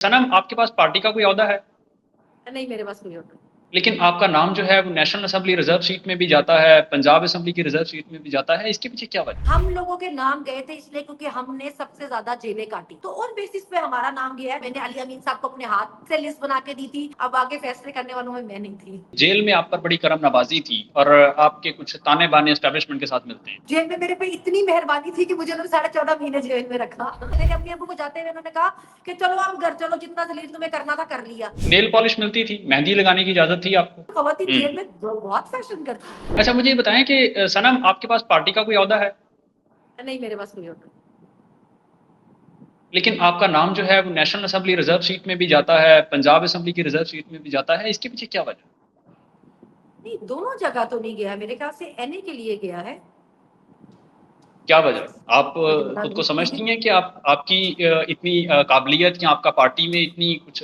सनम, आपके पास पार्टी का कोई ओहदा है? नहीं, मेरे पास नहीं होता। लेकिन आपका नाम जो है वो नेशनल असेंबली रिजर्व सीट में भी जाता है, पंजाब असेंबली की रिजर्व सीट में भी जाता है, इसके पीछे क्या वजह? हम लोगों के नाम गए थे इसलिए क्योंकि हमने सबसे ज्यादा जेलें काटी, तो उन बेसिस पे हमारा नाम गया है। मैंने अली अमीन साहब को अपने हाथ से लिस्ट बना के दी थी। अब आगे फैसले करने वालों में मैं नहीं थी। जेल में आप पर बड़ी करम नवाजी थी और आपके कुछ ताने बाने एस्टेब्लिशमेंट के साथ मिलते हैं। जेल में मेरे पे इतनी मेहरबानी थी कि मुझे उन्होंने 14.5 महीने जेल में रखा। मेरे अपने अबू को जाते हुए उन्होंने कहा कि चलो आप घर चलो, जितना जलील तुम्हें करना था कर लिया। नेल पॉलिश मिलती थी, मेहंदी लगाने की इजाजत थी आपको? खवातीन जेल में बहुत फैशन करती। अच्छा, मुझे ये बताएं कि सनम, आपके पास पार्टी का कोई ओहदा है? नहीं, मेरे पास नहीं होता। लेकिन आपका नाम जो है वो नेशनल असेंबली रिजर्व सीट में भी जाता है, पंजाब असेंबली की रिजर्व सीट में भी जाता है, इसके पीछे क्या वजह? नहीं, दोनों जगह तो नहीं गया, मेरे ख्याल से एनए के लिए गया है। क्या वजह? आप मुझे पता खुद को नहीं। समझती हैं कि आपकी इतनी काबिलियत या आपका पार्टी में इतनी कुछ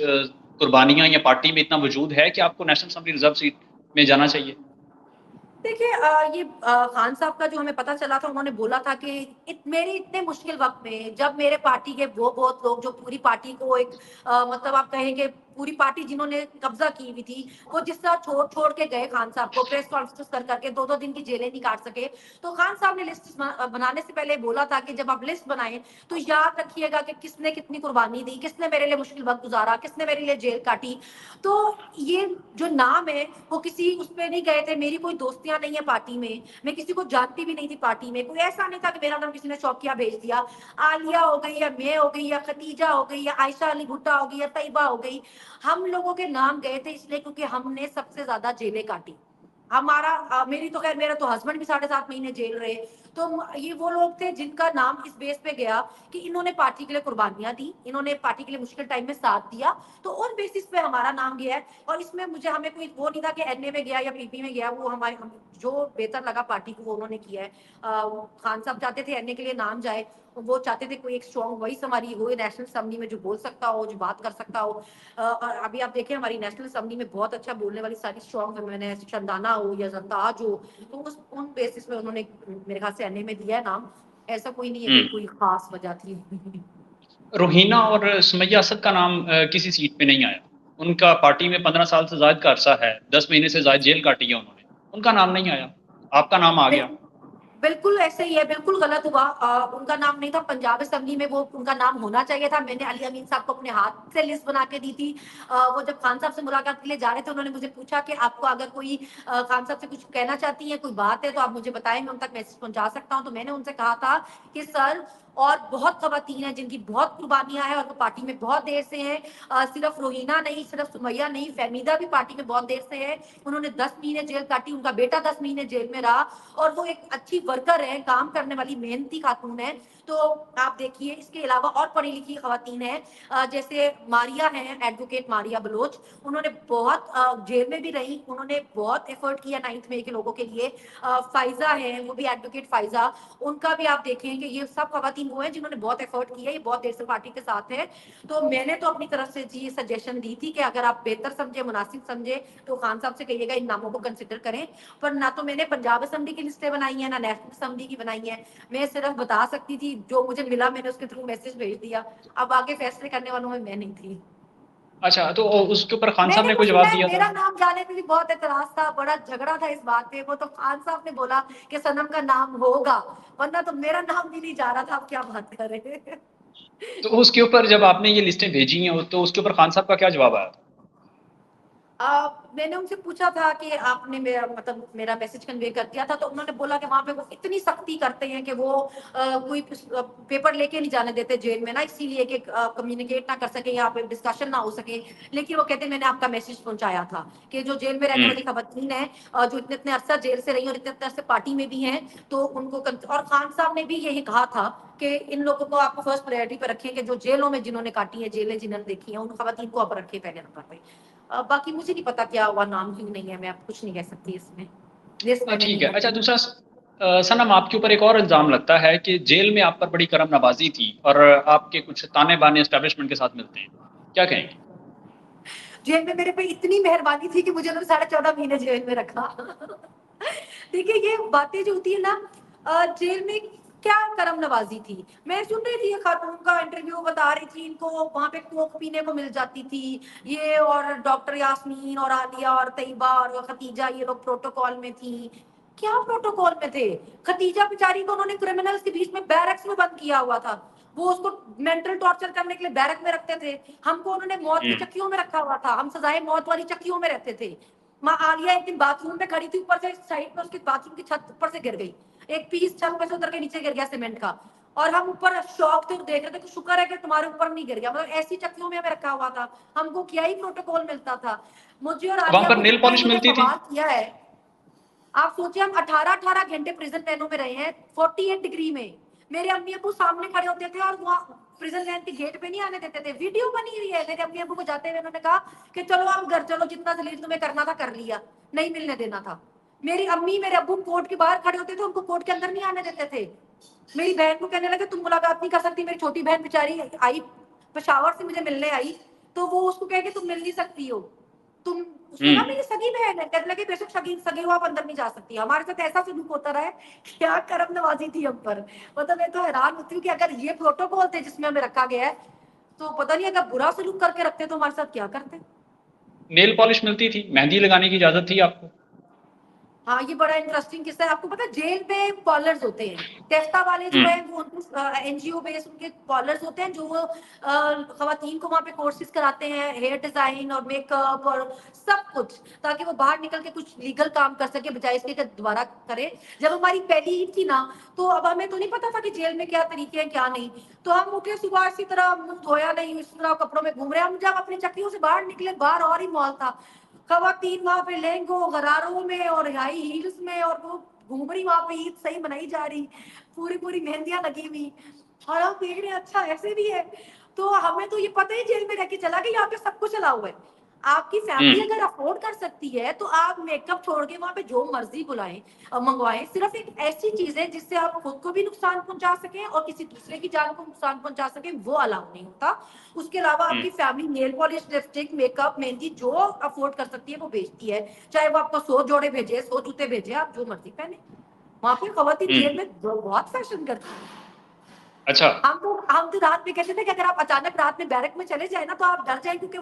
कुर्बानियां या पार्टी में इतना वजूद है कि आपको नेशनल असेंबली रिजर्व सीट में जाना चाहिए? देखिए, ये खान साहब का जो हमें पता चला था, उन्होंने बोला था कि मेरे इतने मुश्किल वक्त में जब मेरे पार्टी के वो बहुत लोग जो पूरी पार्टी को एक मतलब आप कहेंगे पूरी पार्टी जिन्होंने कब्जा की हुई थी, वो जिस तरह छोड़ छोड़ के गए खान साहब को, प्रेस कॉन्फ्रेंस कर करके 2-2 दिन की जेलें नहीं काट सके। तो खान साहब ने लिस्ट बनाने से पहले बोला था कि जब आप लिस्ट बनाएं तो याद रखिएगा कि किसने कितनी कुर्बानी दी, किसने मेरे लिए मुश्किल वक्त गुजारा, किसने मेरे लिए जेल काटी। तो ये जो नाम है वो किसी उस पे नहीं गए थे। मेरी कोई दोस्तियां नहीं है पार्टी में, मैं किसी को जानती भी नहीं थी पार्टी में। कोई ऐसा नहीं था कि मेरा नाम किसी ने शौकिया भेज दिया। आलिया हो गई या मैं हो गई या खदीजा हो गई या आयशा अली भुट्टा हो गई या तैयबा हो गई, हम लोगों के नाम गए थे इसलिए क्योंकि हमने सबसे ज्यादा जेलें काटी। हमारा मेरी तो खैर मेरा तो हस्बैंड भी 7.5 महीने जेल रहे। तो ये वो लोग थे जिनका नाम इस बेस पे गया कि इन्होंने पार्टी के लिए कुर्बानियां दी, इन्होंने पार्टी के लिए मुश्किल टाइम में साथ दिया। तो उन बेसिस पे हमारा नाम गया है। और इसमें मुझे हमें कोई वो नहीं था कि एनए में गया या पीपी में गया, वो हमारे जो बेहतर लगा पार्टी को वो उन्होंने किया है। खान साहब चाहते थे एनए के लिए नाम जाए, वो चाहते थे कोई एक स्ट्रॉन्ग वॉइस हमारी हो नेशनल असेंबली में, जो बोल सकता हो, जो बात कर सकता हो। और अभी आप देखें हमारी नेशनल असेंबली में बहुत अच्छा बोलने वाली सारी स्ट्रॉन्ग वुमेन है, चंदाना हो या जंदाज हो। तो उन बेसिस पे उन्होंने मेरे ख्याल से एनए में दिया है नाम। ऐसा कोई नहीं है कि कोई खास वजह थी। रोहीना और सुमैया असद का नाम किसी सीट पे नहीं आया। उनका पार्टी में 15 साल से ज्यादा का अरसा है, 10 महीने से ज्यादा जेल काटी है उन्होंने, उनका नाम नहीं आया, आपका नाम आ गया। बिल्कुल ऐसे ही है, बिल्कुल गलत हुआ। उनका नाम नहीं था पंजाब असेंबली में, वो उनका नाम होना चाहिए था। मैंने अली अमीन साहब को अपने हाथ से लिस्ट बना के दी थी। वो जब खान साहब से मुलाकात के लिए जा रहे थे, उन्होंने मुझे पूछा कि आपको अगर कोई खान साहब से कुछ कहना चाहती है, कोई बात है तो आप मुझे बताएं, मैं उन तक मैसेज पहुंचा सकता हूं। तो मैंने उनसे कहा था कि सर, और बहुत खवातीन हैं जिनकी बहुत कुर्बानियां हैं और वो पार्टी में बहुत देर से हैं। सिर्फ रोहीना नहीं, सिर्फ सुमैया नहीं, फहमीदा भी पार्टी में बहुत देर से है। उन्होंने 10 महीने जेल काटी, उनका बेटा 10 महीने जेल में रहा। और वो एक अच्छी वर्कर है, काम करने वाली मेहनती खातून है। तो आप देखिए, इसके अलावा और पढ़ी लिखी खवातीन है, जैसे मारिया है, एडवोकेट मारिया बलोच। उन्होंने बहुत जेल में भी रही, उन्होंने बहुत एफर्ट किया 9th मई के लोगों के लिए। फाइजा है, वो भी एडवोकेट फाइजा, उनका भी आप देखें कि ये सब खवातीन वो हैं जिन्होंने बहुत एफर्ट किया, ये बहुत देर से पार्टी के साथ है। तो मैंने तो अपनी तरफ से जी सजेशन दी थी कि अगर आप बेहतर समझे, मुनासिब समझे, तो खान साहब से कहिएगा इन नामों को कंसिडर करें। पर ना तो मैंने पंजाब असेंबली की लिस्टें बनाई हैं, ना नेशनल असेंबली की बनाई है। मैं सिर्फ बता सकती थी जो मुझे मिला, मैंने उसके थ्रू मैसेज भेज दिया। अब आगे फैसले करने वालों में मैं नहीं थी। अच्छा, तो उसके ऊपर खान साहब मैंने ने कोई कुछ जवाब मैं दिया था? मेरा नाम जाने पे भी बहुत एतराज था, बड़ा झगड़ा था इस बात पे। वो तो खान साहब ने बोला कि सनम का नाम होगा, वरना तो मेरा नाम भी नहीं जा रहा था। आप क्या बात कर रहे हैं? तो उसके ऊपर जब आपने ये लिस्टें भेजी हैं तो उसके ऊपर खान साहब का क्या जवाब आया था? मैंने उनसे पूछा था कि आपने मेरा मतलब मेरा मैसेज कन्वे कर दिया था, तो उन्होंने बोला कि वहाँ पे वो इतनी सख्ती करते हैं कि वो कोई पेपर लेके नहीं जाने देते जेल में ना, इसीलिए कि कम्युनिकेट ना कर सके, यहाँ पे डिस्कशन ना हो सके। लेकिन वो कहते मैंने आपका मैसेज पहुंचाया था कि जो जेल में रहने वाली खवातीन है, जो इतने इतने अरसा जेल से रही और इतने इतने अरसे पार्टी में भी हैं, तो उनको और खान साहब ने भी यही कहा था कि इन लोगों को आपको फर्स्ट प्रायोरिटी पर रखें, कि जो जेलों में जिन्होंने काटी है, जेलें जिन्होंने देखी हैं, उन खवातीन को आप रखें पहले नंबर पे। बाकी मुझे नहीं पता क्या हुआ, नाम क्यों नहीं है, मैं अब कुछ नहीं कह सकती इसमें। लिस्ट मैंने ठीक नहीं है। अच्छा, बनाई। दूसरा सनम, आपके ऊपर एक और इल्जाम लगता है कि जेल में आप पर बड़ी करम नवाजी थी और आपके कुछ ताने बाने एस्टेब्लिशमेंट के साथ मिलते हैं, क्या कहेंगे? जेल में मेरे पे इतनी मेहरबानी थी कि मुझे उन्होंने 14.5 महीने जेल में रखा। देखिए, ये बातें जो होती है ना जेल में, کیا کرم نوازی تھی. میں سن رہی تھی یہ خاتون کا انٹرویو, بتا رہی تھی ان کو وہاں پہ کوک پینے کو مل جاتی تھی, یہ اور ڈاکٹر یاسمین اور عالیہ اور طیبہ اور خدیجہ یہ لوگ پروٹوکول میں تھی. کیا پروٹوکول میں تھے؟ خدیجہ بیچاری کو انہوں نے کرمنلز کے بیچ میں بیرکس میں بند کیا ہوا تھا, وہ اس کو مینٹل ٹارچر کرنے کے لیے بیرک میں رکھتے تھے. ہم کو انہوں نے موت کی چکیوں میں رکھا ہوا تھا, ہم سزائے موت والی چکیوں میں رہتے تھے. ماں عالیہ ایک دن باتھ روم پہ کھڑی تھی, اوپر سے سائڈ پہ اس کی باتھ روم کی چھت اوپر سے گر گئی, ایک پیس چھت پہ سے اتر کے نیچے گر گیا سیمنٹ کا, اور ہم اوپر شوق تھے دیکھ رہے تھے کہ شکر ہے کہ تمہارے اوپر نہیں گر گیا. مطلب ایسی چکیوں میں ہمیں رکھا ہوا تھا, ہم کو کیا ہی پروٹوکول ملتا تھا. مجھے اور وہاں عالیہ پر کو نیل جتنا پالش انہوں نے ملتی تھی؟ سوال کیا ہے, آپ سوچیں ہم 18 گھنٹے پریزن پینوں میں رہے ہیں 48 ڈگری میں. میرے امی ابو سامنے کھڑے ہوتے تھے اور وہاں پریزن لینڈ کے گیٹ پہ نہیں آنے دیتے تھے. ویڈیو بنی ہوئی ہے, میرے امی ابو کو جاتے ہوئے انہوں نے کہا کہ چلو آپ گھر چلو, جتنا ذلیل تمہیں کرنا تھا کر لیا, نہیں ملنے دینا تھا. میری امی میرے ابو کورٹ کے باہر کھڑے ہوتے تھے, ان کو کورٹ کے اندر نہیں آنے دیتے تھے. میری بہن کو کہنے لگے تم ملاقات نہیں کر سکتی. میری چھوٹی بہن بیچاری آئی پشاور سے مجھے ملنے آئی, تو وہ اس کو کہے کہ تم مل نہیں سکتی ہو, تم اس کو نا میری سگی بہن ہے, کہنے لگے بے شک سگی ہو آپ اندر نہیں جا سکتی. ہمارے ساتھ ایسا سلوک ہوتا رہا ہے, کیا کرم نوازی تھی ہم پر. مطلب میں تو حیران ہوتی ہوں کہ اگر یہ پروٹوکول تھے جس میں ہمیں رکھا گیا ہے, تو پتہ نہیں اگر برا سلوک کر کے رکھتے تو ہمارے ساتھ کیا کرتے. نیل پالش ملتی تھی, مہندی لگانے کی اجازت تھی آپ کو؟ ہاں یہ بڑا انٹرسٹنگ قصہ ہے. آپ کو پتا جیل میں پارلرز ہوتے ہیں, ٹیسٹا والے جو ہیں وہ این جی او بیس ان کے پارلرز ہوتے ہیں, جو وہ خواتین کو وہاں پہ کورسز کراتے ہیں, ہیئر ڈیزائن اور میک اپ اور سب کچھ, تاکہ وہ باہر نکل کے کچھ لیگل کام کر سکے بجائے اس کے کہ دوبارہ کرے. جب ہماری پہلی عید تھی نا, تو اب ہمیں تو نہیں پتا تھا کہ جیل میں کیا طریقے ہیں کیا نہیں, تو ہم اٹھے صبح اسی طرح منہ دھویا نہیں, اس طرح کپڑوں میں گھوم رہے. ہم جب اپنی چکیوں سے باہر نکلے, باہر اور ہی مال تھا, خواتین وہاں پہ لہنگوں غراروں میں اور ہائی ہیلز میں, اور وہ گھوم رہی وہاں پہ عید صحیح منائی جا رہی, پوری پوری مہندیاں لگی ہوئی, اور ہم دیکھ رہے ہیں اچھا ایسے بھی ہے. تو ہمیں تو یہ پتہ ہی جیل میں رہ کے چلا کہ یہاں پہ سب کچھ چلا ہوا ہے. آپ کی فیملی اگر افورڈ کر سکتی ہے تو آپ میک اپ چھوڑ کے وہاں پہ جو مرضی بلائیں منگوائیں. صرف ایک ایسی چیز ہے جس سے آپ خود کو بھی نقصان پہنچا سکیں اور کسی دوسرے کی جان کو نقصان پہنچا سکیں, وہ الاؤ نہیں ہوتا. اس کے علاوہ آپ کی family nail polish, lipstick, makeup, مہندی جو افورڈ کر سکتی ہے وہ بیچتی ہے, چاہے وہ آپ کو 100 جوڑے بھیجے, 100 جوتے بھیجے, آپ جو مرضی پہنے. وہاں پہ خواتین جیل میں بہت فیشن کرتی ہیں. اچھا. ہم تو رات میں کہتے تھے کہ اگر آپ اچانک رات میں بیرک میں چلے جائیں نا تو آپ ڈر جائیں, کیونکہ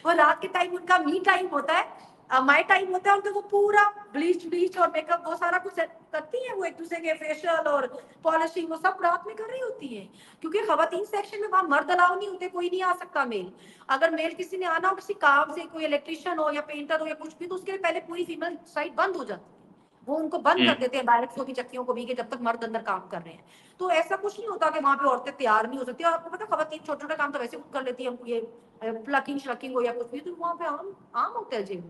وہ رات کے ٹائم ان کا می ٹائم ہوتا ہے, مائی ٹائم ہوتا ہے ان کا, وہ پورا بلیچ اور میک اپ وہ سارا کچھ کرتی ہیں, وہ ایک دوسرے کے فیشیل اور پالشنگ وہ سب رات میں کر رہی ہوتی ہیں. کیونکہ خواتین سیکشن میں وہاں مرد الاؤ نہیں ہوتے, کوئی نہیں آ سکتا میل. اگر میل کسی نے آنا ہو کسی کام سے, کوئی الیکٹریشین ہو یا پینٹر ہو یا کچھ بھی, تو اس کے لیے پہلے پوری فیمیل سائٹ بند ہو جاتی ہے. وہ ان کو بند کر دیتے ہیں بیرکس کو بھی, چکیوں کو بھی, کہ جب تک مرد اندر کام کر رہے ہیں. تو ایسا کچھ نہیں ہوتا کہ وہاں پہ عورتیں تیار نہیں ہو سکتی. اور آپ کو پتا خواتین چھوٹے چھوٹے کام تو ویسے کر لیتی ہیں, یہ پلکنگ شلکنگ ہو یا کچھ بھی, تو وہاں پہ عام ہوتا ہے جی.